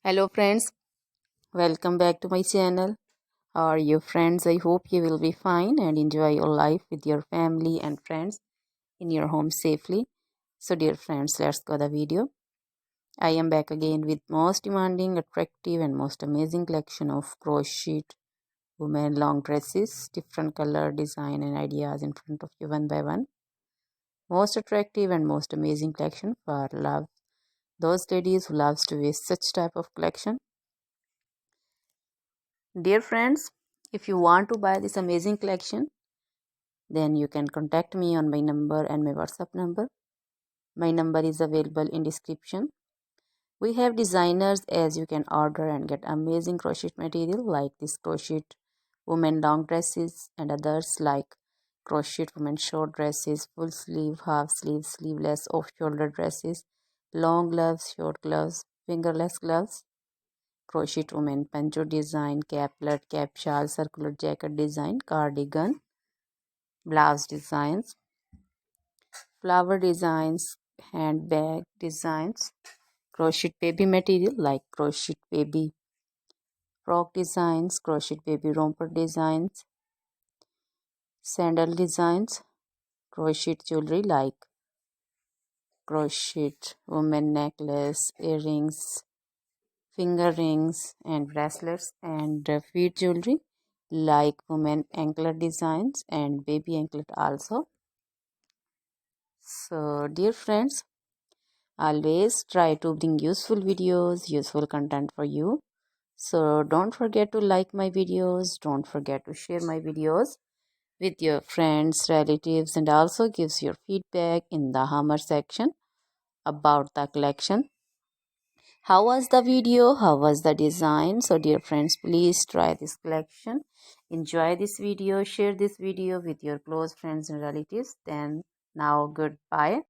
Hello friends, welcome back to my channel. How are you friends? I hope you will be fine and enjoy your life with your family and friends in your home safely. So dear friends, let's go the video. I am back again with most demanding, attractive and most amazing collection of crochet women long dresses, different color, design and ideas in front of you one by one. Most attractive and most amazing collection for love. Those ladies who loves to wear such type of collection. Dear friends, if you want to buy this amazing collection, then you can contact me on my number and my WhatsApp number. My number is available in description. We have designers as you can order and get amazing crochet material like this crochet women long dresses and others like crochet women short dresses, full sleeve, half sleeve, sleeveless, off shoulder dresses, long gloves, short gloves, fingerless gloves, crochet women poncho design, caplet, cap shawl, circular jacket design, cardigan, blouse designs, flower designs, handbag designs, crochet baby material like crochet baby frock designs, crochet baby romper designs, sandal designs, crochet jewelry like crochet woman necklace, earrings, finger rings and bracelets, and feet jewelry like women anklet designs and baby anklet also. So dear friends, always try to bring useful videos, useful content for you. So don't forget to like my videos, don't forget to share my videos with your friends, relatives, and also gives your feedback in the hammer section about the collection. How was the video? How was the design? So dear friends, please try this collection. Enjoy this video, share this video with your close friends and relatives. Then now goodbye.